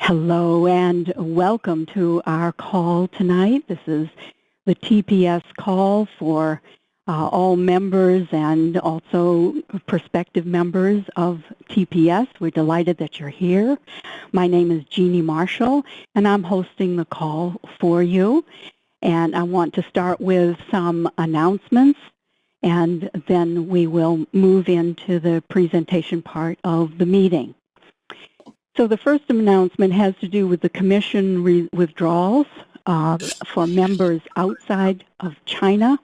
Hello and welcome to our call tonight. This is the TPS call for all members and also prospective members of TPS. We're delighted that you're here. My name is Jeannie Marshall, and I'm hosting the call for you. And I want to start with some announcements, and then we will move into the presentation part of the meeting. So the first announcement has to do with the commission withdrawals for members outside of China.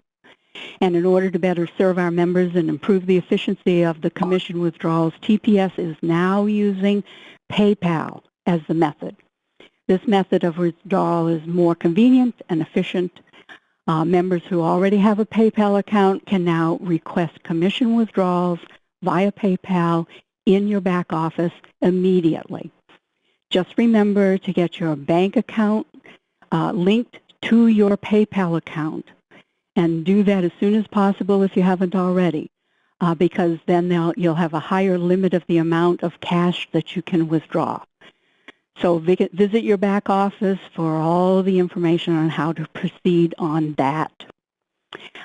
And in order to better serve our members and improve the efficiency of the commission withdrawals, TPS is now using PayPal as the method. This method of withdrawal is more convenient and efficient. Members who already have a PayPal account can now request commission withdrawals via PayPal in your back office immediately. Just remember to get your bank account linked to your PayPal account, and do that as soon as possible if you haven't already, because then you'll have a higher limit of the amount of cash that you can withdraw. So visit your back office for all the information on how to proceed on that.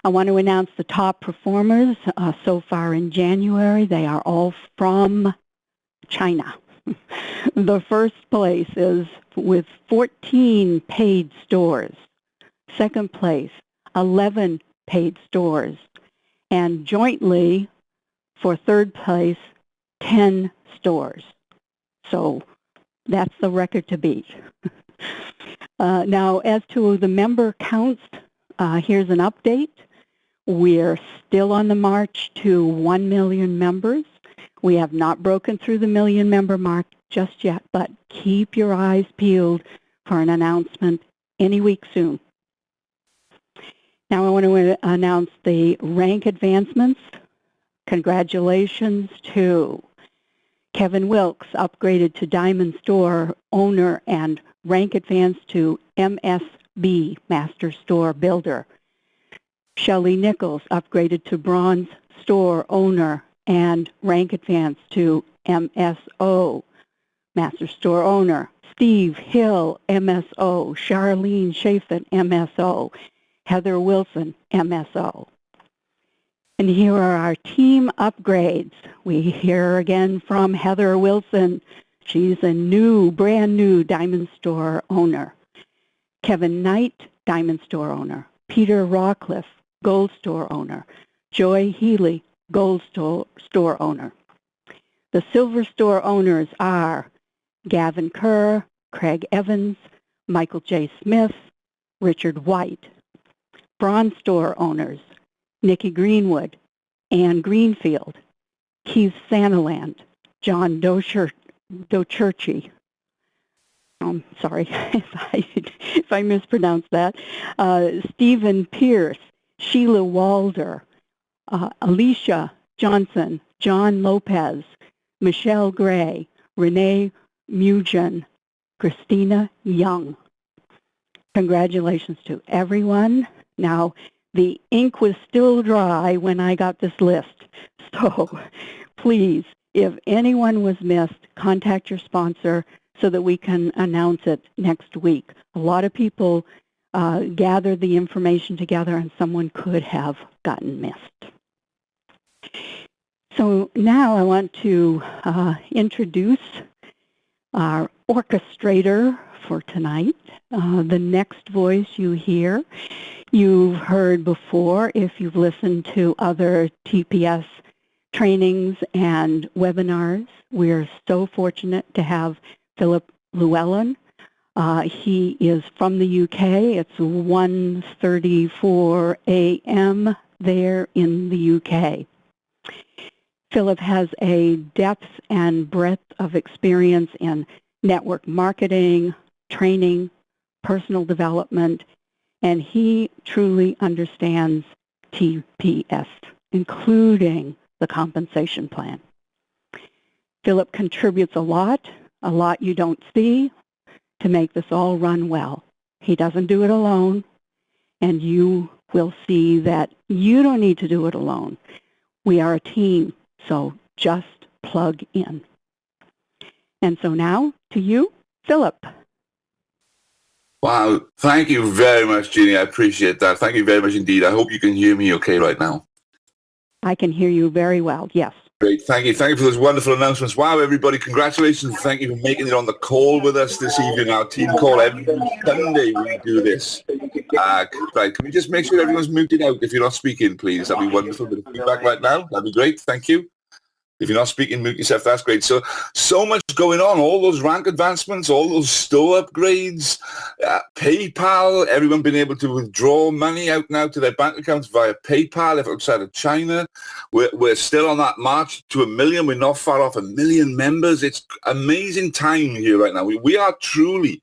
I want to announce the top performers so far in January. They are all from China. The first place is with 14 paid stores. Second place, 11 paid stores. And jointly, for third place, 10 stores. So that's the record to beat. Now, as to the member counts, here's an update. We're still on the march to 1 million members. We have not broken through the million member mark just yet, but keep your eyes peeled for an announcement any week soon. Now I want to announce the rank advancements. Congratulations to Kevin Wilkes, upgraded to Diamond Store Owner, and rank advanced to MSB, Master Store Builder. Shelley Nichols, upgraded to Bronze Store Owner, and rank advanced to MSO, Master Store Owner. Steve Hill, MSO. Charlene Chafin, MSO. Heather Wilson, MSO. And here are our team upgrades. We hear again from Heather Wilson. She's a brand new Diamond Store Owner. Kevin Knight, Diamond Store Owner. Peter Rawcliffe, Gold Store Owner. Joy Healy, Gold Store Owner. The Silver Store Owners are Gavin Kerr, Craig Evans, Michael J. Smith, Richard White. Bronze Store Owners, Nikki Greenwood, Ann Greenfield, Keith Sanaland, John Docherchi. Sorry if I mispronounced that. Stephen Pierce, Sheila Walder, Alicia Johnson, John Lopez, Michelle Gray, Renee Mugen, Christina Young. Congratulations to everyone. Now, the ink was still dry when I got this list. So please, if anyone was missed, contact your sponsor so that we can announce it next week. A lot of people gathered the information together, and someone could have gotten missed. So now I want to introduce our orchestrator for tonight. The next voice you hear, you've heard before if you've listened to other TPS trainings and webinars. We're so fortunate to have Philip Llewellyn. He is from the UK. It's 1:34 a.m. there in the UK. Philip has a depth and breadth of experience in network marketing, training, personal development, and he truly understands TPS, including the compensation plan. Philip contributes a lot you don't see, to make this all run well. He doesn't do it alone, and you will see that you don't need to do it alone. We are a team, so just plug in. And so now, to you, Philip. Wow. Thank you very much, Jeannie. I appreciate that. Thank you very much indeed. I hope you can hear me okay right now. I can hear you very well, yes. Great. Thank you. Thank you for those wonderful announcements. Wow, everybody. Congratulations. Thank you for making it on the call with us this evening. Our team call every Sunday we do this. Right. Can we just make sure everyone's muted out if you're not speaking, please? That'd be wonderful. Bit of feedback right now. That'd be great. Thank you. If you're not speaking, mute yourself. That's great. So much going on. All those rank advancements, all those store upgrades, PayPal, everyone been able to withdraw money out now to their bank accounts via PayPal if outside of China. We're still on that march to 1 million. We're not far off 1 million members. It's amazing time here right now. We are truly,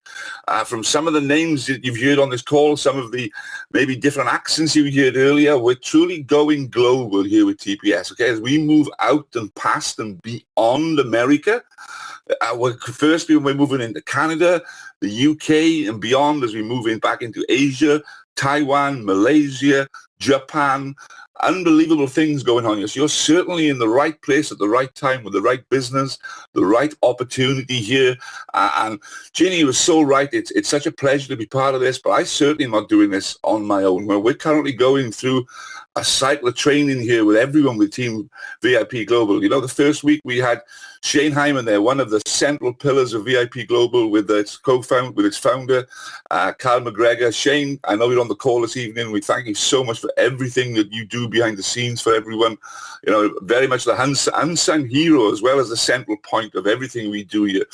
from some of the names that you've heard on this call, some of the maybe different accents you heard earlier, we're truly going global here with TPS. Okay, as we move out and past and beyond America. Firstly, we're moving into Canada, the UK, and beyond as we move in back into Asia, Taiwan, Malaysia, Japan. Unbelievable things going on here. So you're certainly in the right place at the right time with the right business, the right opportunity here. And Ginny was so right. It's such a pleasure to be part of this, but I certainly am not doing this on my own. We're currently going through a cycle of training here with everyone with Team VIP Global. You know, the first week we had Shane Hyman there, one of the central pillars of VIP Global with its founder, Carl McGregor. Shane, I know you're on the call this evening. We thank you so much for everything that you do behind the scenes for everyone. You know, very much the unsung hero as well as the central point of everything we do here.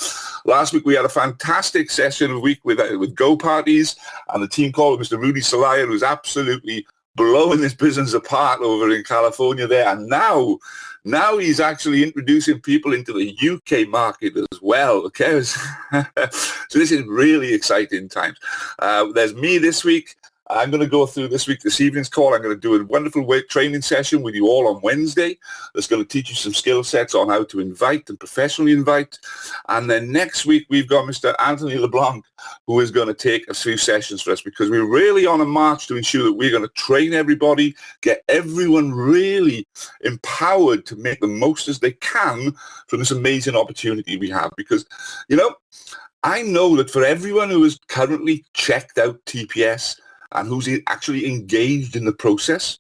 Last week we had a fantastic session of week with Go Parties and the team called Mr. Rudy Salaya, who's absolutely blowing this business apart over in California there. And now he's actually introducing people into the UK market as well. Okay, so this is really exciting times. There's me this week. I'm going to go through this evening's call. I'm going to do a wonderful training session with you all on Wednesday. That's going to teach you some skill sets on how to invite and professionally invite. And then next week, we've got Mr. Anthony LeBlanc, who is going to take a few sessions for us because we're really on a march to ensure that we're going to train everybody, get everyone really empowered to make the most as they can from this amazing opportunity we have. Because, you know, I know that for everyone who is currently checked out TPS, and who's actually engaged in the process,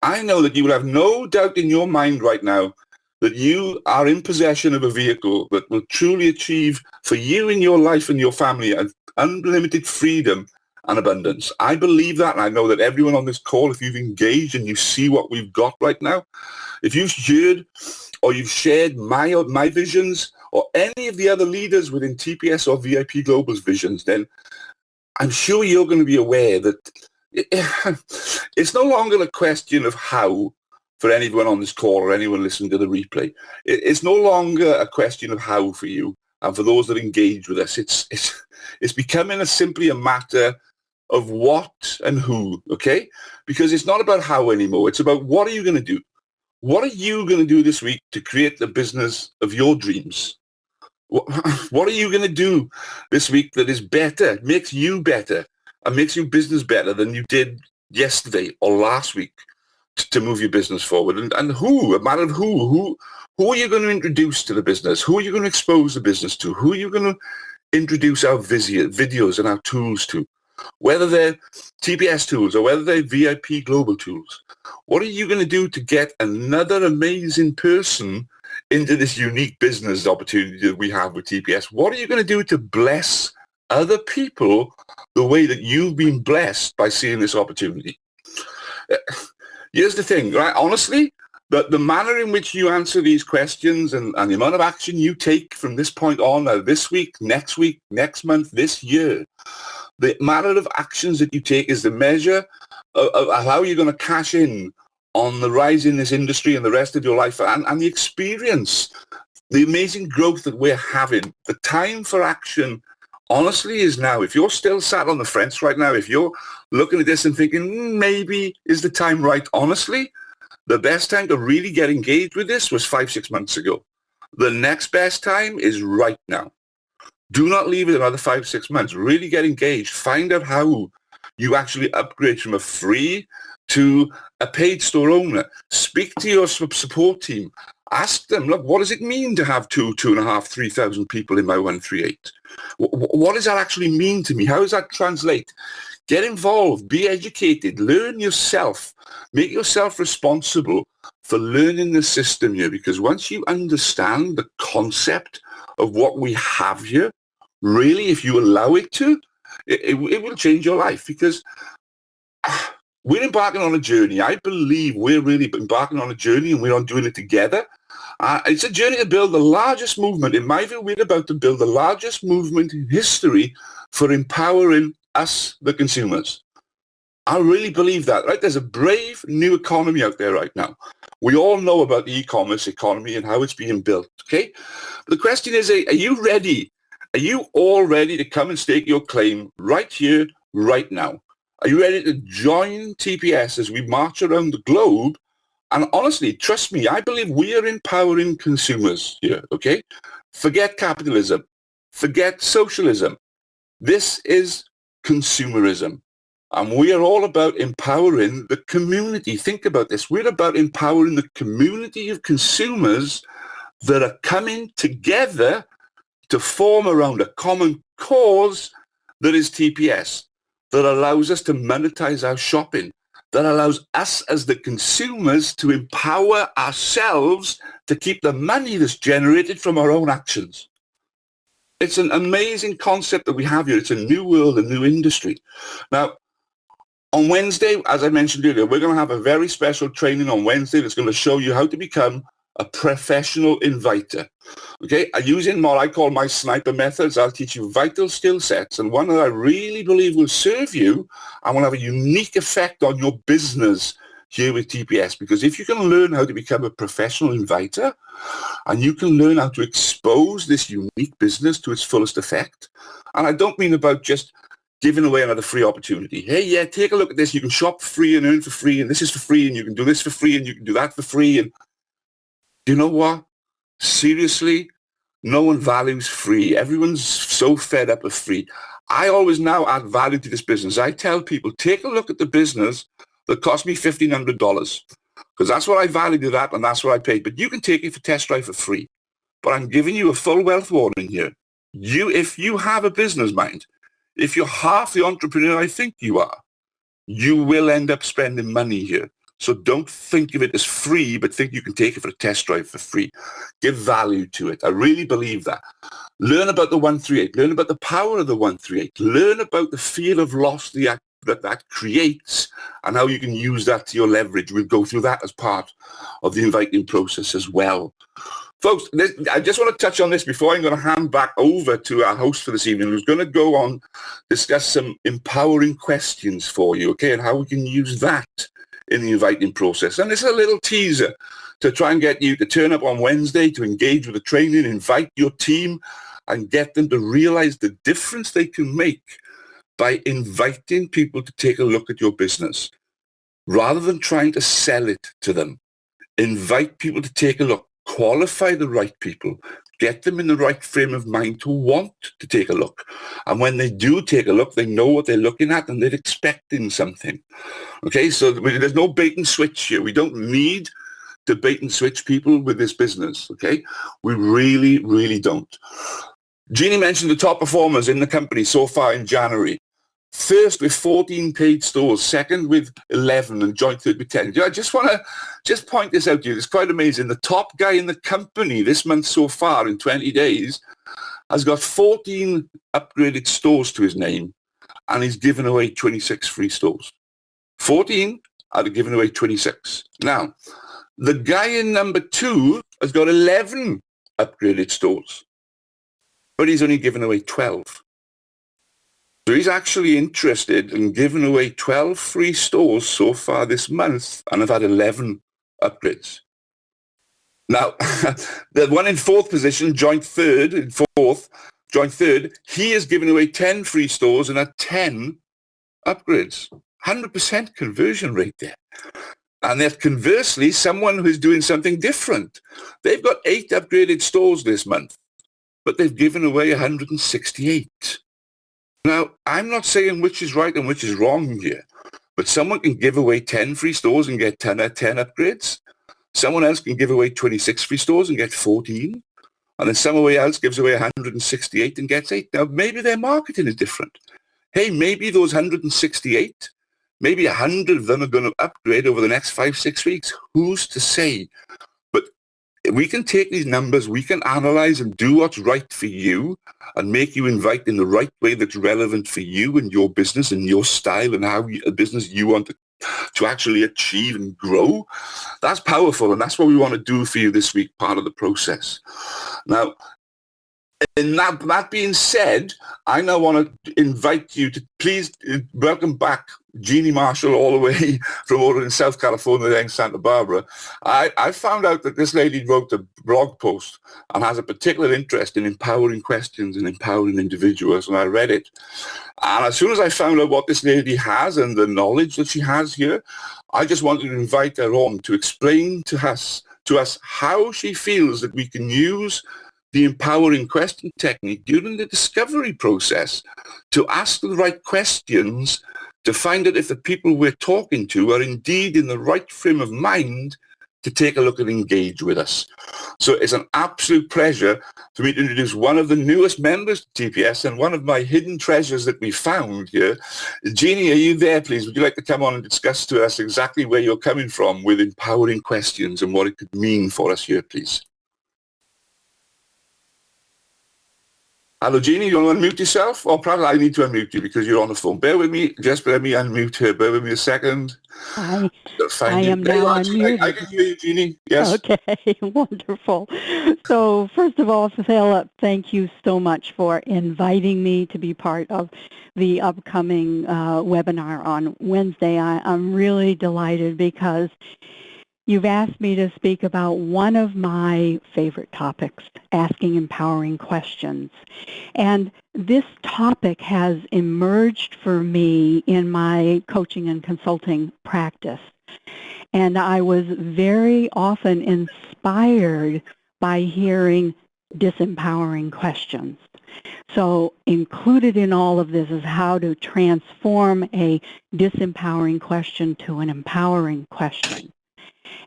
I know that you will have no doubt in your mind right now that you are in possession of a vehicle that will truly achieve for you in your life and your family unlimited freedom and abundance. I believe that, and I know that everyone on this call, if you've engaged and you see what we've got right now, if you've heard or you've shared my visions or any of the other leaders within TPS or VIP Global's visions, then I'm sure you're going to be aware that it's no longer a question of how for anyone on this call or anyone listening to the replay. It's no longer a question of how for you and for those that engage with us. It's becoming simply a matter of what and who, okay? Because it's not about how anymore. It's about what are you going to do? What are you going to do this week to create the business of your dreams? What are you going to do this week that is better, makes you better, and makes your business better than you did yesterday or last week to move your business forward? And who, a matter of who are you going to introduce to the business? Who are you going to expose the business to? Who are you going to introduce our videos and our tools to? Whether they're TPS tools or whether they're VIP Global tools. What are you going to do to get another amazing person into this unique business opportunity that we have with TPS? What are you going to do to bless other people the way that you've been blessed by seeing this opportunity? Here's the thing, right? Honestly, the manner in which you answer these questions and the amount of action you take from this point on, this week, next month, this year, the manner of actions that you take is the measure of how you're going to cash in on the rise in this industry and the rest of your life and the experience, the amazing growth that we're having. The time for action, honestly, is now. If you're still sat on the fence right now, if you're looking at this and thinking, maybe is the time right, honestly, the best time to really get engaged with this was 5-6 months ago. The next best time is right now. Do not leave it another 5-6 months. Really get engaged. Find out how you actually upgrade from a free to a paid store owner. Speak to your support team. Ask them, look, what does it mean to have 2,500, 3,000 people in my 138? What does that actually mean to me? How does that translate? Get involved, be educated, learn yourself, make yourself responsible for learning the system here, because once you understand the concept of what we have here, really, if you allow it to, it will change your life, because we're embarking on a journey. I believe we're really embarking on a journey, and we're on doing it together. It's a journey to build the largest movement. In my view, we're about to build the largest movement in history for empowering us, the consumers. I really believe that, right? There's a brave new economy out there right now. We all know about the e-commerce economy and how it's being built, okay? But the question is, are you ready? Are you all ready to come and stake your claim right here, right now? Are you ready to join TPS as we march around the globe? And honestly, trust me, I believe we are empowering consumers here, okay? Forget capitalism. Forget socialism. This is consumerism. And we are all about empowering the community. Think about this. We're about empowering the community of consumers that are coming together to form around a common cause that is TPS, that allows us to monetize our shopping, that allows us as the consumers to empower ourselves to keep the money that's generated from our own actions. It's an amazing concept that we have here. It's a new world, a new industry. Now, on Wednesday, as I mentioned earlier, we're going to have a very special training on Wednesday that's going to show you how to become a professional inviter. Okay, using what I call my sniper methods, I'll teach you vital skill sets, and one that I really believe will serve you and will have a unique effect on your business here with TPS. Because if you can learn how to become a professional inviter, and you can learn how to expose this unique business to its fullest effect, and I don't mean about just giving away another free opportunity. Hey, yeah, take a look at this. You can shop free and earn for free, and this is for free, and you can do this for free, and you can do that for free. And do you know what? Seriously, no one values free. Everyone's so fed up of free. I always now add value to this business. I tell people, take a look at the business that cost me $1,500, because that's what I valued it at, and that's what I paid. But you can take it for test drive for free. But I'm giving you a full wealth warning here. If you have a business mind, if you're half the entrepreneur I think you are, you will end up spending money here. So don't think of it as free, but think you can take it for a test drive for free. Give value to it. I really believe that. Learn about the 138. Learn about the power of the 138. Learn about the fear of loss that creates and how you can use that to your leverage. We'll go through that as part of the inviting process as well. Folks, I just want to touch on this before I'm going to hand back over to our host for this evening, who's going to go on, discuss some empowering questions for you, okay, and how we can use that in the inviting process. And it's a little teaser to try and get you to turn up on Wednesday, to engage with the training, invite your team, and get them to realize the difference they can make by inviting people to take a look at your business. Rather than trying to sell it to them, invite people to take a look. Qualify the right people, get them in the right frame of mind to want to take a look. And when they do take a look, they know what they're looking at and they're expecting something. Okay, so there's no bait and switch here. We don't need to bait and switch people with this business, okay? We really, really don't. Jeannie mentioned the top performers in the company so far in January. First with 14 paid stores, second with 11, and joint third with 10. I just want to point this out to you. It's quite amazing. The top guy in the company this month so far in 20 days has got 14 upgraded stores to his name, and he's given away 26 free stores. 14 out of giving away 26. Now, the guy in number 2 has got 11 upgraded stores, but he's only given away 12. So he's actually interested in giving away 12 free stores so far this month, and I've had 11 upgrades. Now, the one in fourth position, joint third, he has given away 10 free stores and had 10 upgrades. 100% conversion rate there. And then conversely, someone who's doing something different. They've got 8 upgraded stores this month, but they've given away 168. Now, I'm not saying which is right and which is wrong here, but someone can give away 10 free stores and get 10 upgrades. Someone else can give away 26 free stores and get 14. And then somebody else gives away 168 and gets 8. Now, maybe their marketing is different. Hey, maybe those 168, maybe 100 of them are going to upgrade over the next 5-6 weeks. Who's to say? But we can take these numbers, we can analyze and do what's right for you and make you invite in the right way that's relevant for you and your business and your style and how a business you want to actually achieve and grow. That's powerful, and that's what we want to do for you this week, part of the process. Now, and that being said, I now want to invite you to please welcome back Jeannie Marshall all the way from over in South California and Santa Barbara. I found out that this lady wrote a blog post and has a particular interest in empowering questions and empowering individuals, and I read it. And as soon as I found out what this lady has and the knowledge that she has here, I just wanted to invite her on to explain to us how she feels that we can use the empowering question technique during the discovery process to ask the right questions to find out if the people we're talking to are indeed in the right frame of mind to take a look and engage with us. So it's an absolute pleasure for me to introduce one of the newest members to TPS and one of my hidden treasures that we found here. Jeannie, are you there, please? Would you like to come on and discuss to us exactly where you're coming from with empowering questions and what it could mean for us here, please? Hello, Jeannie, you want to unmute yourself? Or perhaps I need to unmute you because you're on the phone. Bear with me. Just let me unmute her. Bear with me a second. I am now unmuted. I can hear you, Jeannie. Yes. Okay, wonderful. So first of all, Philip, thank you so much for inviting me to be part of the upcoming webinar on Wednesday. I'm really delighted because you've asked me to speak about one of my favorite topics, asking empowering questions. And this topic has emerged for me in my coaching and consulting practice. And I was very often inspired by hearing disempowering questions. So included in all of this is how to transform a disempowering question to an empowering question.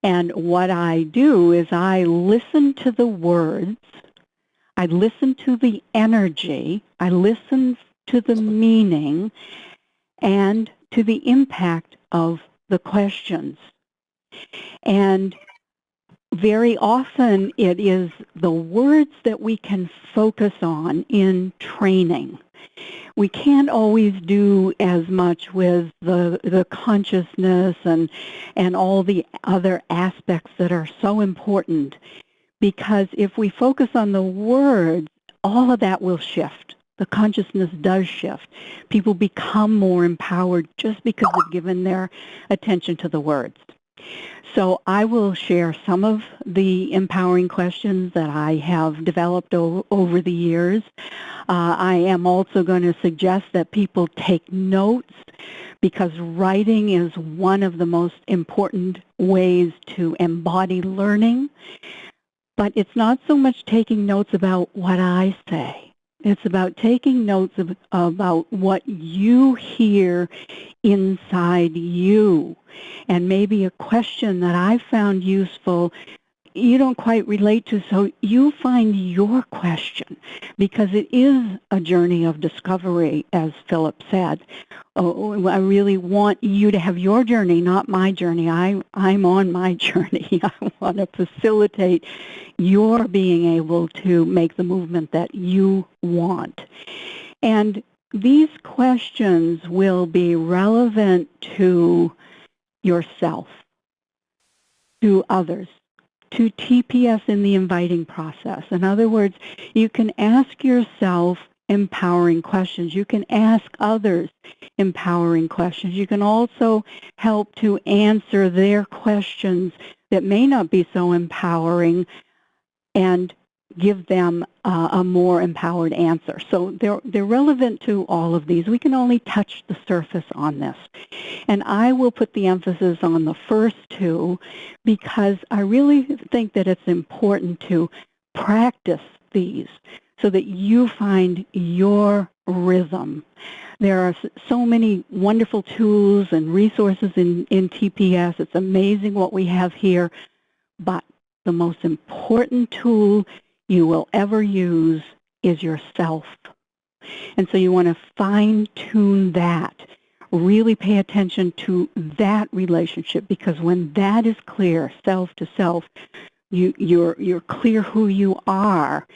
And what I do is I listen to the words, I listen to the energy, I listen to the meaning, and to the impact of the questions. And very often it is the words that we can focus on in training. We can't always do as much with the consciousness and all the other aspects that are so important, because if we focus on the words, all of that will shift. The consciousness does shift. People become more empowered just because they've given their attention to the words. So I will share some of the empowering questions that I have developed over the years. I am also going to suggest that people take notes because writing is one of the most important ways to embody learning. But it's not so much taking notes about what I say. It's about taking notes about what you hear inside you. And maybe a question that I found useful you don't quite relate to, so you find your question, because it is a journey of discovery, as Philip said. Oh, I really want you to have your journey, not my journey. I'm on my journey. I want to facilitate your being able to make the movement that you want. And these questions will be relevant to yourself, to others, to TPS in the inviting process. In other words, you can ask yourself empowering questions. You can ask others empowering questions. You can also help to answer their questions that may not be so empowering and give them a more empowered answer. So they're relevant to all of these. We can only touch the surface on this. And I will put the emphasis on the first two because I really think that it's important to practice these so that you find your rhythm. There are so many wonderful tools and resources in TPS. It's amazing what we have here. But the most important tool you will ever use is yourself. And so you want to fine-tune that. Really pay attention to that relationship, because when that is clear, self to self, you're clear who you are,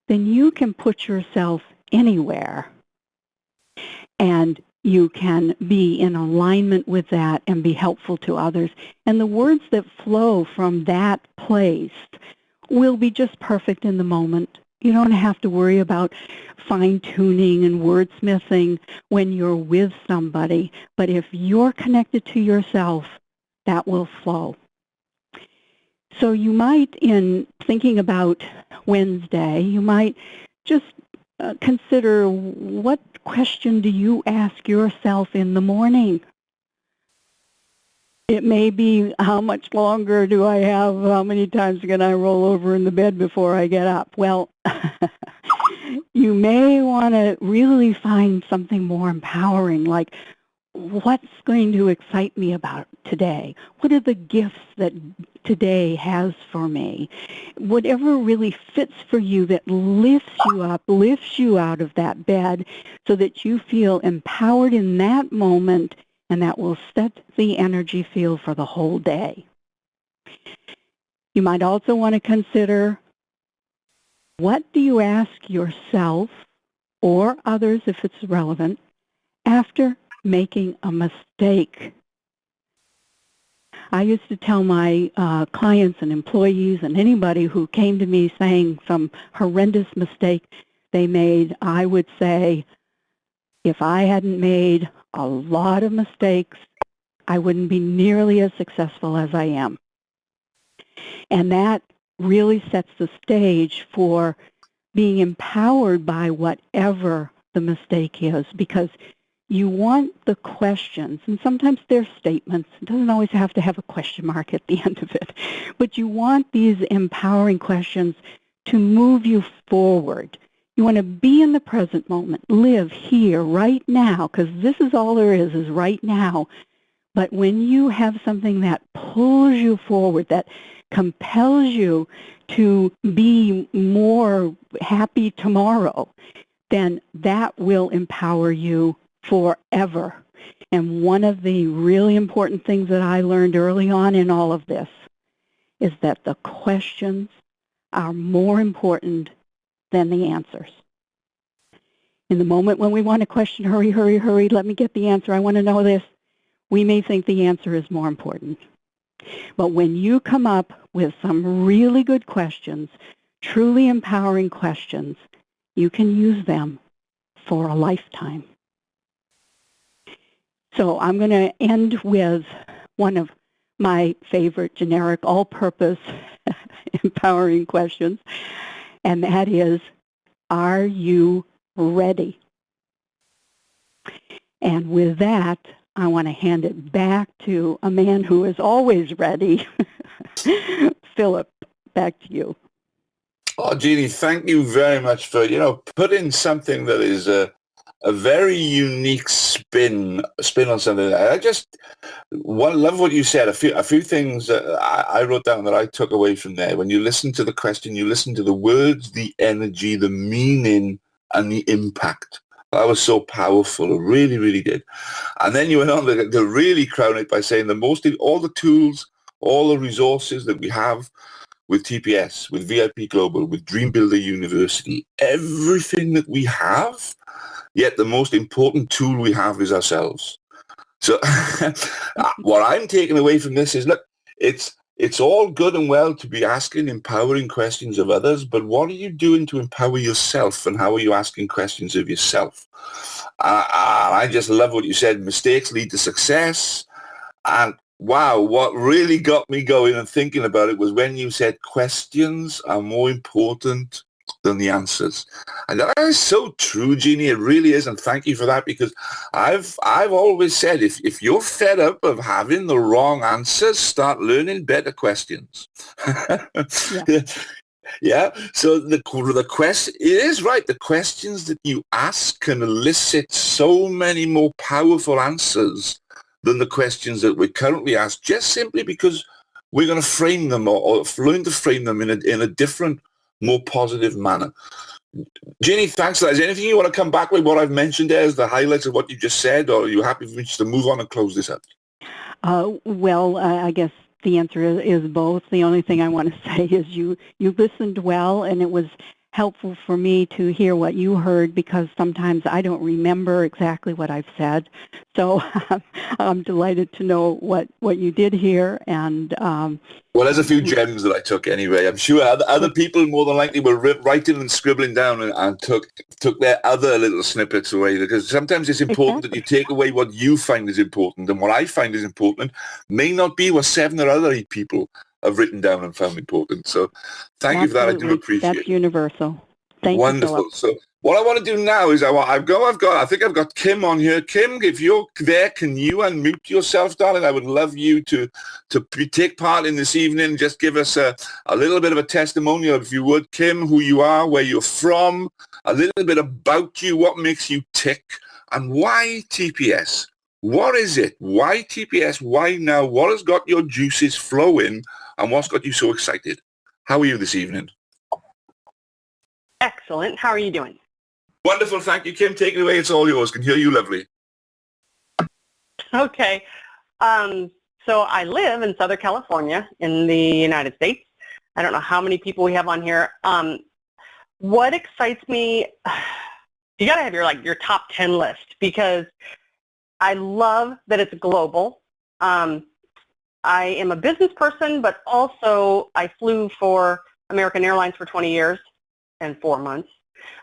then you can put yourself anywhere, and you can be in alignment with that and be helpful to others. And the words that flow from that place will be just perfect in the moment. You don't have to worry about fine-tuning and wordsmithing when you're with somebody. But if you're connected to yourself, that will flow. So you might, in thinking about Wednesday, you might just consider, what question do you ask yourself in the morning? It may be, how much longer do I have? How many times can I roll over in the bed before I get up? Well, you may want to really find something more empowering, like, what's going to excite me about today? What are the gifts that today has for me? Whatever really fits for you that lifts you up, lifts you out of that bed so that you feel empowered in that moment, and that will set the energy field for the whole day. You might also want to consider, what do you ask yourself or others, if it's relevant, after making a mistake? I used to tell my clients and employees and anybody who came to me saying some horrendous mistake they made, I would say, if I hadn't made a lot of mistakes, I wouldn't be nearly as successful as I am. And that really sets the stage for being empowered by whatever the mistake is, because you want the questions, and sometimes they're statements. It doesn't always have to have a question mark at the end of it. But you want these empowering questions to move you forward. You want to be in the present moment, live here, right now, because this is all there is right now. But when you have something that pulls you forward, that compels you to be more happy tomorrow, then that will empower you forever. And one of the really important things that I learned early on in all of this is that the questions are more important than the answers. In the moment when we want to question, hurry, hurry, hurry, let me get the answer, I want to know this, we may think the answer is more important. But when you come up with some really good questions, truly empowering questions, you can use them for a lifetime. So I'm going to end with one of my favorite generic all-purpose empowering questions, and that is, are you ready? And with that, I want to hand it back to a man who is always ready. Philip, back to you. Oh, Jeannie, thank you very much for, putting something that is a very unique spin on something. I just love what you said. A few things that I wrote down that I took away from there. When you listen to the question, you listen to the words, the energy, the meaning, and the impact. That was so powerful. It really, really did. And then you went on to really crown it by saying all the tools, all the resources that we have with TPS, with VIP Global, with Dream Builder University, everything that we have, yet the most important tool we have is ourselves. So what I'm taking away from this is, look, it's all good and well to be asking empowering questions of others, but what are you doing to empower yourself, and how are you asking questions of yourself? I just love what you said. Mistakes lead to success. And wow, what really got me going and thinking about it was when you said questions are more important than the answers. And that is so true, Jeannie. It really is. And thank you for that, because I've always said, if you're fed up of having the wrong answers, start learning better questions. Yeah. Yeah. So the question, it is right. The questions that you ask can elicit so many more powerful answers than the questions that we're currently asked, just simply because we're going to frame them or learn to frame them in a different, more positive manner. Ginny, thanks for that. Is there anything you want to come back with what I've mentioned there as the highlights of what you just said, or are you happy for me just to move on and close this up? I guess the answer is both. The only thing I want to say is you listened well, and it was helpful for me to hear what you heard, because sometimes I don't remember exactly what I've said. So I'm delighted to know what you did hear. And well, there's a few gems that I took anyway. I'm sure other people more than likely were writing and scribbling down and took their other little snippets away, because sometimes it's important that you take away what you find is important, and what I find is important may not be what 7 or other 8 people have written down and found important. So thank you for that. I do appreciate it. That's universal. Thank Wonderful. you, Philip. So what I want to do now is I think I've got Kim on here. Kim, if you're there, can you unmute yourself, darling? I would love you to take part in this evening. Just give us a little bit of a testimonial, if you would, Kim, who you are, where you're from, a little bit about you, what makes you tick, and why TPS? What is it? Why TPS? Why now? What has got your juices flowing, and what's got you so excited? How are you this evening? Excellent. How are you doing? Wonderful. Thank you, Kim. Take it away. It's all yours. Can hear you lovely. Okay. So I live in Southern California in the United States. I don't know how many people we have on here. What excites me, you got to have your top 10 list, because I love that it's global. I am a business person, but also I flew for American Airlines for 20 years and 4 months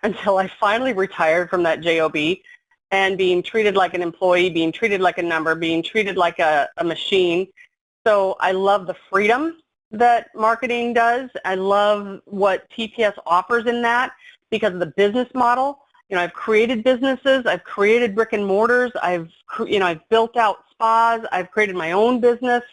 until I finally retired from that job, and being treated like an employee, being treated like a number, being treated like a machine. So I love the freedom that marketing does. I love what TPS offers in that because of the business model. I've created businesses, I've created brick and mortars, I've built out spas, I've created my own business.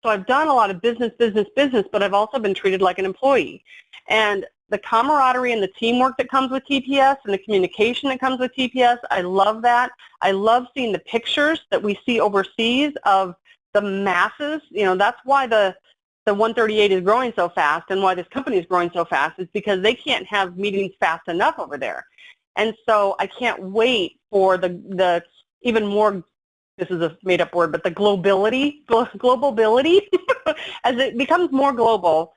So I've done a lot of business, but I've also been treated like an employee. And the camaraderie and the teamwork that comes with TPS and the communication that comes with TPS, I love that. I love seeing the pictures that we see overseas of the masses. That's why the 138 is growing so fast, and why this company is growing so fast is because they can't have meetings fast enough over there. And so I can't wait for the even more, this is a made-up word, but the globality as it becomes more global.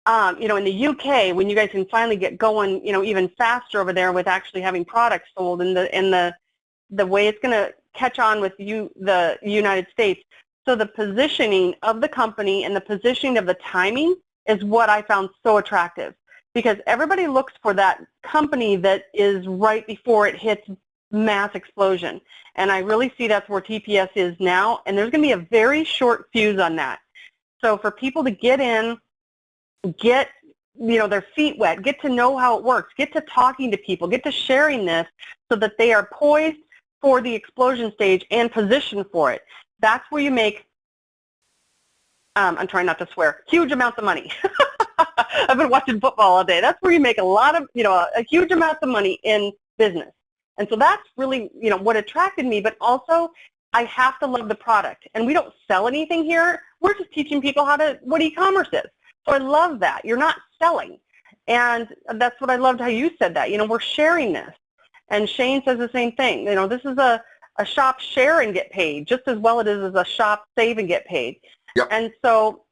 In the UK, when you guys can finally get going, even faster over there with actually having products sold, and the way it's going to catch on with the United States. So the positioning of the company and the positioning of the timing is what I found so attractive, because everybody looks for that company that is right before it hits mass explosion. And I really see that's where TPS is now, and there's going to be a very short fuse on that. So for people to get in, get their feet wet, get to know how it works, get to talking to people, get to sharing this so that they are poised for the explosion stage and positioned for it. That's where you make, I'm trying not to swear, huge amounts of money. I've been watching football all day. That's where you make a lot of, a huge amount of money in business. And so that's really, what attracted me, but also I have to love the product. And we don't sell anything here. We're just teaching people what e-commerce is. So I love that. You're not selling. And that's what I loved how you said that. We're sharing this. And Shane says the same thing. This is a shop share and get paid just as well it is as a shop save and get paid. Yep. And so,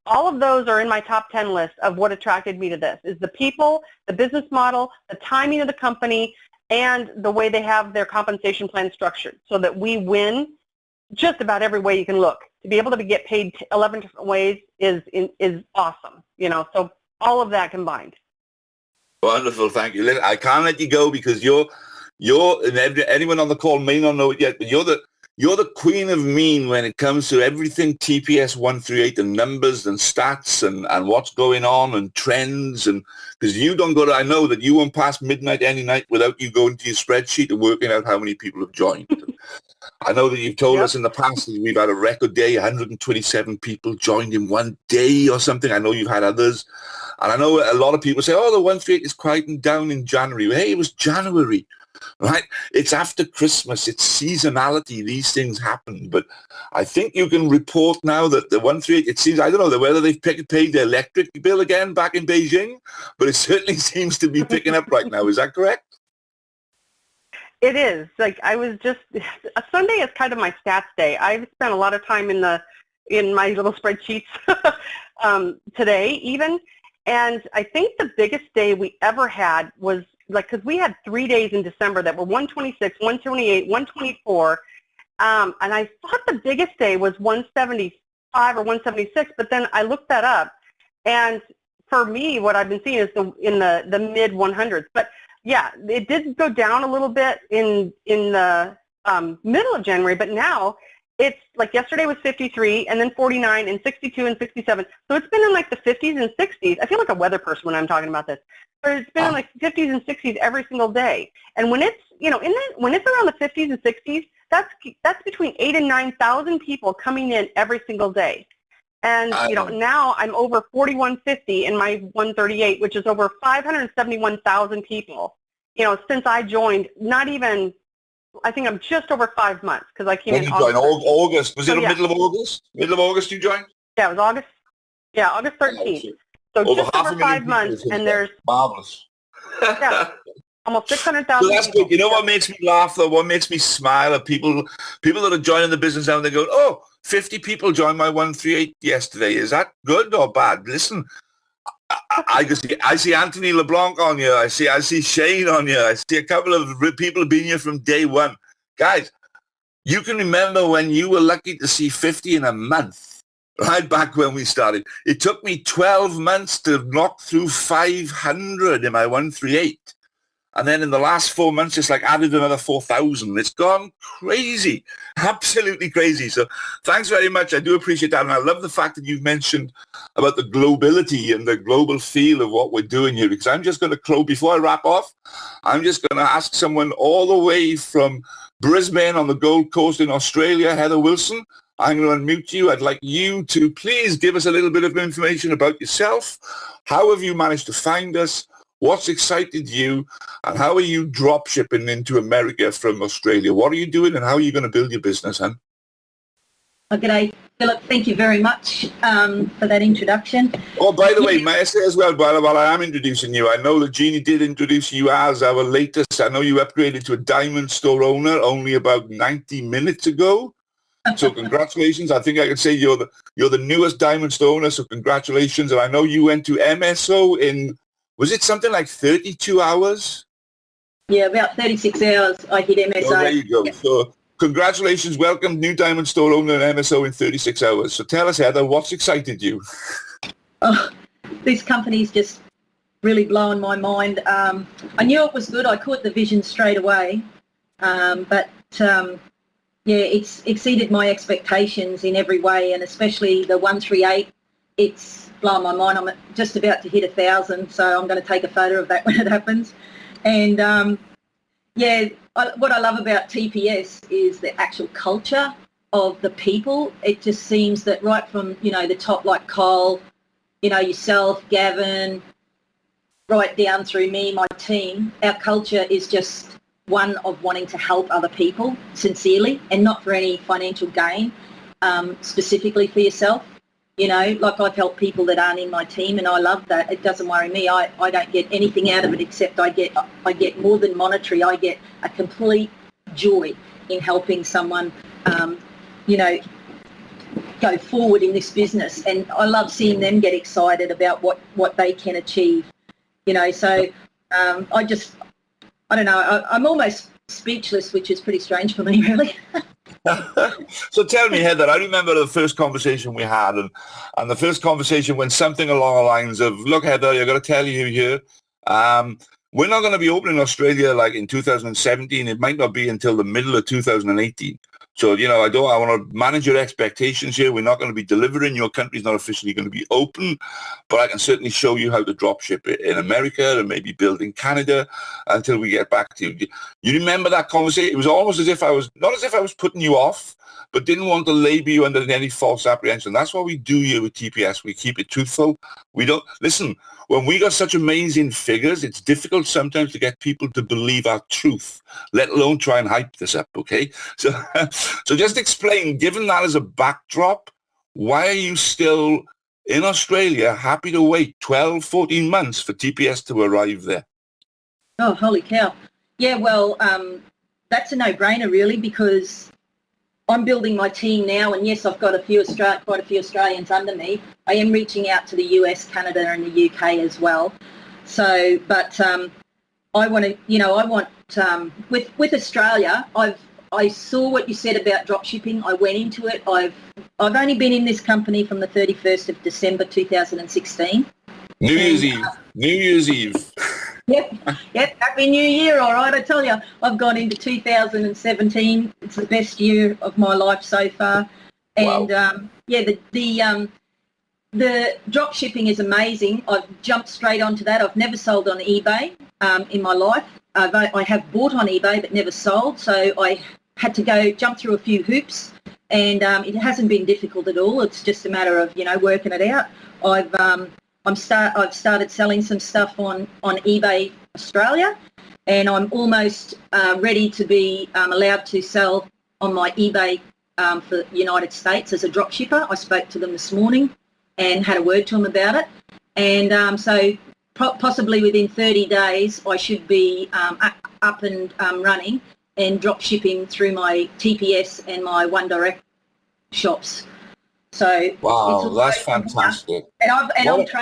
all of those are in my top 10 list of what attracted me to this, is the people, the business model, the timing of the company, and the way they have their compensation plan structured so that we win just about every way you can look. To be able to get paid 11 different ways is awesome, so all of that combined. Wonderful, thank you. I can't let you go because you're and anyone on the call may not know it yet, but you're the queen of mean when it comes to everything TPS 138 and numbers and stats and what's going on and trends, and because you don't go to, I know that you won't pass midnight any night without you going to your spreadsheet and working out how many people have joined. I know that you've told us in the past that we've had a record day, 127 people joined in one day or something. I know you've had others. And I know a lot of people say, the 138 is quieting down in January. Hey, it was January. right? It's after Christmas. It's seasonality. These things happen. But I think you can report now that the 138, it seems, I don't know whether they've paid the electric bill again back in Beijing, but it certainly seems to be picking up right now. Is that correct? It is. Like, I was just, Sunday is kind of my stats day. I've spent a lot of time in my little spreadsheets today even. And I think the biggest day we ever had was, like, because we had 3 days in December that were 126, 128, 124. And I thought the biggest day was 175 or 176, but then I looked that up. And for me, what I've been seeing is in the mid 100s. But yeah, it did go down a little bit in the middle of January, but now it's like yesterday was 53 and then 49 and 62 and 67. So it's been in like the 50s and 60s. I feel like a weather person when I'm talking about this. But it's been in like 50s and 60s every single day. And when it's, when it's around the 50s and 60s, that's between 8,000 and 9,000 people coming in every single day. And, now I'm over 4,150 in my 138, which is over 571,000 people, since I joined. Not even, I think I'm just over 5 months because I came in August. Was it the middle of August? Middle of August you joined? Yeah, it was August. Yeah, August 13th. So just over 5 months, and there's marvelous. Yeah, almost 600,000. So that's good. You know what makes me laugh though? What makes me smile are people that are joining the business now and they go, oh, 50 people joined my 138 yesterday. Is that good or bad? Listen, I see Anthony LeBlanc on you. I see Shane on you. I see a couple of people being here from day one. Guys, you can remember when you were lucky to see 50 in a month. Right back when we started. It took me 12 months to knock through 500 in my 138. And then in the last 4 months, it's like added another 4,000. It's gone crazy, absolutely crazy. So thanks very much. I do appreciate that. And I love the fact that you've mentioned about the globality and the global feel of what we're doing here, because I'm just going to close, before I wrap off, I'm just going to ask someone all the way from Brisbane on the Gold Coast in Australia, Heather Wilson. I'm going to unmute you. I'd like you to please give us a little bit of information about yourself. How have you managed to find us? What's excited you? And how are you drop shipping into America from Australia? What are you doing and how are you going to build your business, hon? Oh, g'day, Philip. Thank you very much for that introduction. Oh, by the way, may I say as well, while I am introducing you, I know that Jeannie did introduce you as our latest. I know you upgraded to a Diamond Store owner only about 90 minutes ago. So congratulations. I think I can say you're the newest Diamond Store owner, so congratulations. And I know you went to MSO in, was it something like 32 hours? Yeah, about 36 hours I hit MSO. Oh, there you go. Yep. So congratulations. Welcome, new Diamond Store owner and MSO in 36 hours. So tell us, Heather, what's excited you? Oh, this company's just really blowing my mind. I knew it was good. I caught the vision straight away. Yeah, it's exceeded my expectations in every way, and especially the 138, it's blown my mind. I'm just about to hit 1,000, so I'm going to take a photo of that when it happens. And what I love about TPS is the actual culture of the people. It just seems that right from, the top, like Cole, yourself, Gavin, right down through me, my team, our culture is just one of wanting to help other people sincerely and not for any financial gain, specifically for yourself. Like I've helped people that aren't in my team, and I love that. It doesn't worry me. I don't get anything out of it except I get more than monetary. I get a complete joy in helping someone, go forward in this business. And I love seeing them get excited about what they can achieve. So I don't know, I'm almost speechless, which is pretty strange for me, really. So tell me, Heather, I remember the first conversation we had, and the first conversation went something along the lines of, look, Heather, I've got to tell you here, we're not going to be opening Australia like in 2017. It might not be until the middle of 2018. So, I want to manage your expectations here. We're not going to be delivering. Your country's not officially going to be open, but I can certainly show you how to drop ship it in America and maybe build in Canada until we get back to you. You remember that conversation? It was almost as if not as if I was putting you off, but didn't want to label you under any false apprehension. That's what we do here with TPS. We keep it truthful. We don't, listen, when we got such amazing figures, it's difficult sometimes to get people to believe our truth, let alone try and hype this up, okay? So, so just explain, given that as a backdrop, why are you still in Australia happy to wait 12, 14 months for TPS to arrive there? Oh, holy cow. Yeah, well, that's a no-brainer really, because I'm building my team now, and yes, I've got quite a few Australians under me. I am reaching out to the US, Canada, and the UK as well. So, but I want to, with Australia, I saw what you said about drop shipping. I went into it. I've only been in this company from the 31st of December 2016. New Year's Eve. Yep. Happy New Year, all right. I tell you, I've gone into 2017. It's the best year of my life so far. And wow. The drop shipping is amazing. I've jumped straight onto that. I've never sold on eBay in my life. I have bought on eBay but never sold, so I had to jump through a few hoops, and it hasn't been difficult at all. It's just a matter of working it out. I've started selling some stuff on eBay Australia, and I'm almost ready to be allowed to sell on my eBay for the United States as a drop shipper. I spoke to them this morning and had a word to them about it, and so possibly within 30 days I should be up and running and drop shipping through my TPS and my One Direct shops. So wow, that's fantastic. And I'm going to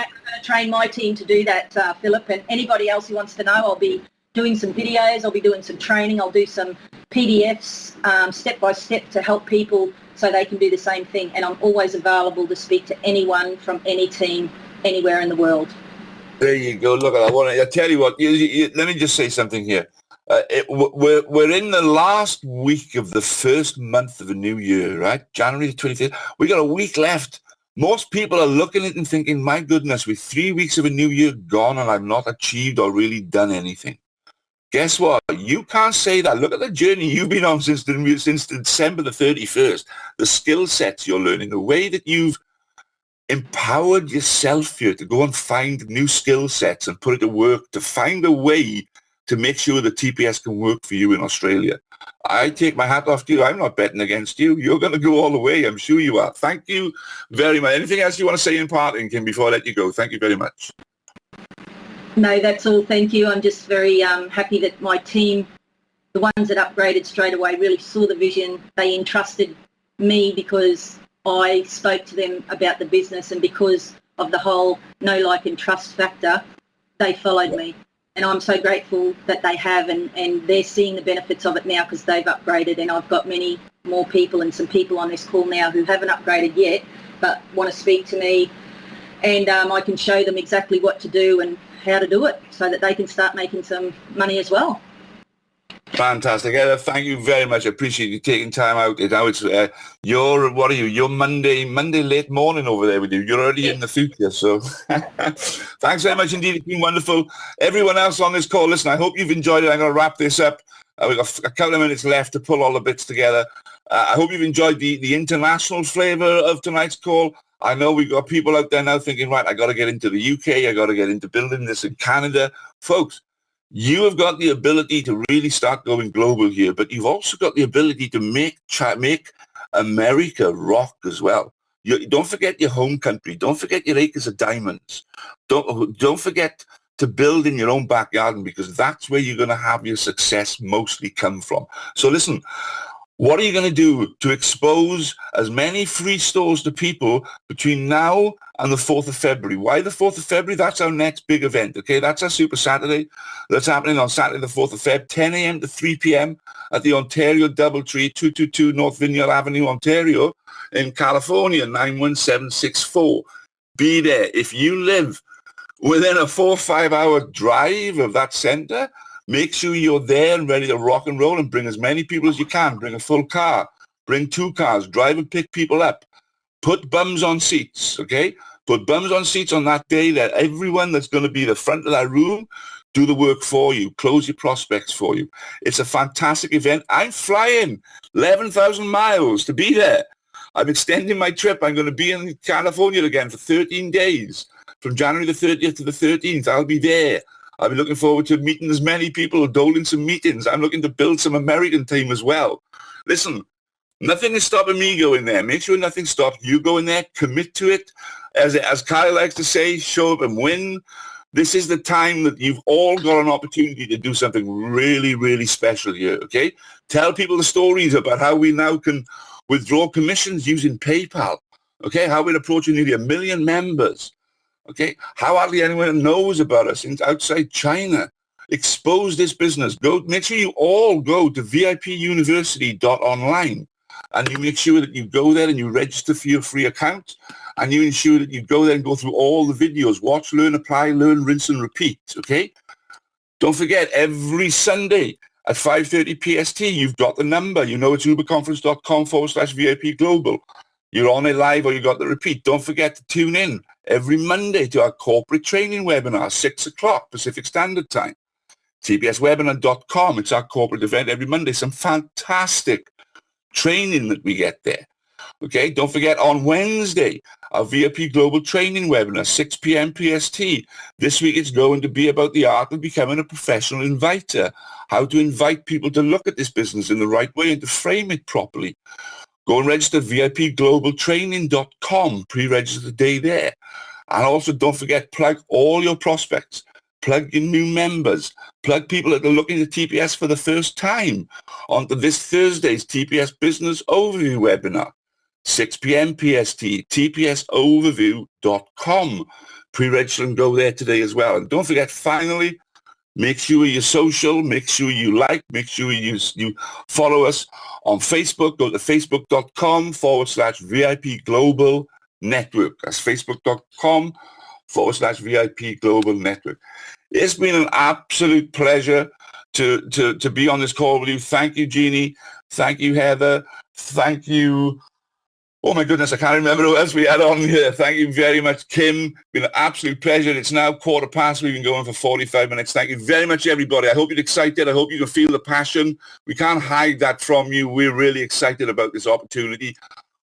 train my team to do that, Philip, and anybody else who wants to know. I'll be doing some videos, I'll be doing some training, I'll do some PDFs step by step to help people so they can do the same thing. And I'm always available to speak to anyone from any team anywhere in the world. There you go. Look at that. I tell you what, let me just say something here. We're in the last week of the first month of the new year, right? January 23rd. We got a week left. Most people are looking at it and thinking, my goodness, with 3 weeks of a new year gone and I've not achieved or really done anything. Guess what? You can't say that. Look at the journey you've been on since December the 31st. The skill sets you're learning, the way that you've empowered yourself here to go and find new skill sets and put it to work to find a way to make sure the TPS can work for you in Australia. I take my hat off to you. I'm not betting against you. You're going to go all the way. I'm sure you are. Thank you very much. Anything else you want to say in parting, Kim, before I let you go? Thank you very much. No, that's all. Thank you. I'm just very happy that my team, the ones that upgraded straight away, really saw the vision. They entrusted me because I spoke to them about the business, and because of the whole know, like and trust factor, they followed me. And I'm so grateful that they have, and they're seeing the benefits of it now because they've upgraded. And I've got many more people and some people on this call now who haven't upgraded yet but want to speak to me, and I can show them exactly what to do and how to do it so that they can start making some money as well. Fantastic. Ella, thank you very much. I appreciate you taking time out. Now it's you're Monday late morning over there with you. You're already in the future. So thanks very much indeed. It's been wonderful. Everyone else on this call, listen, I hope you've enjoyed it. I'm going to wrap this up. We've got a couple of minutes left to pull all the bits together. I hope you've enjoyed the international flavour of tonight's call. I know we've got people out there now thinking, right, I got to get into the UK. I got to get into building this in Canada. Folks, you have got the ability to really start going global here, but you've also got the ability to make America rock as well. Don't forget your home country. Don't forget your acres of diamonds. Don't forget to build in your own backyard, because that's where you're going to have your success mostly come from. So listen, what are you going to do to expose as many free stores to people between now and the 4th of February? Why the 4th of February? That's our next big event, okay? That's our Super Saturday. That's happening on Saturday the 4th of Feb, 10 a.m. to 3 p.m. at the Ontario Doubletree, 222 North Vineyard Avenue, Ontario, in California, 91764. Be there. If you live within a 4 or 5 hour drive of that center, make sure you're there and ready to rock and roll, and bring as many people as you can. Bring a full car. Bring 2 cars. Drive and pick people up. Put bums on seats, okay? Put bums on seats on that day, that everyone that's going to be the front of that room do the work for you, close your prospects for you. It's a fantastic event. I'm flying 11,000 miles to be there. I'm extending my trip. I'm going to be in California again for 13 days. From January the 30th to the 13th, I'll be there. I'll be looking forward to meeting as many people, doling some meetings. I'm looking to build some American team as well. Listen, nothing is stopping me going there. Make sure nothing stops you going there. Commit to it. As Kyle likes to say, show up and win. This is the time that you've all got an opportunity to do something really, really special here, okay? Tell people the stories about how we now can withdraw commissions using PayPal, okay? How we're approaching nearly 1 million members, okay? How hardly anyone knows about us outside China. Expose this business. Make sure you all go to vipuniversity.online and you make sure that you go there and you register for your free account and you ensure that you go there and go through all the videos. Watch, learn, apply, learn, rinse, and repeat, okay? Don't forget, every Sunday at 5:30 PST, you've got the number. You know it's uberconference.com/VIP Global. You're on it live or you got the repeat. Don't forget to tune in every Monday to our corporate training webinar, 6 o'clock Pacific Standard Time. tpswebinar.com. It's our corporate event every Monday. Some fantastic training that we get there. Okay, don't forget on Wednesday, our VIP Global Training webinar, 6 p.m. PST. This week it's going to be about the art of becoming a professional inviter, how to invite people to look at this business in the right way and to frame it properly. Go and register at vipglobaltraining.com, pre-register the day there. And also don't forget, plug all your prospects, plug your new members, plug people that are looking at TPS for the first time onto this Thursday's TPS Business Overview webinar. 6 p.m. PST, tpsoverview.com. Pre-register and go there today as well. And don't forget, finally, make sure you're social, make sure you like, make sure you follow us on Facebook. Go to facebook.com/VIP Global Network. That's facebook.com/VIP Global Network. It's been an absolute pleasure to be on this call with you. Thank you, Jeannie. Thank you, Heather. Thank you. Oh my goodness, I can't remember who else we had on here. Thank you very much, Kim. Been an absolute pleasure. It's now 1:15. We've been going for 45 minutes. Thank you very much, everybody. I hope you're excited. I hope you can feel the passion. We can't hide that from you. We're really excited about this opportunity.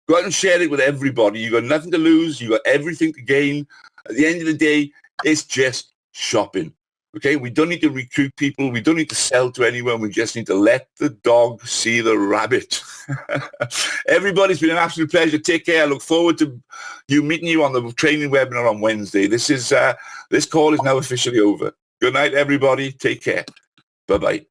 Go out and share it with everybody. You've got nothing to lose. You've got everything to gain. At the end of the day, it's just shopping. Okay, we don't need to recruit people. We don't need to sell to anyone. We just need to let the dog see the rabbit. Everybody's been an absolute pleasure. Take care. I look forward to meeting you on the training webinar on Wednesday. This call is now officially over. Good night, everybody. Take care. Bye-bye.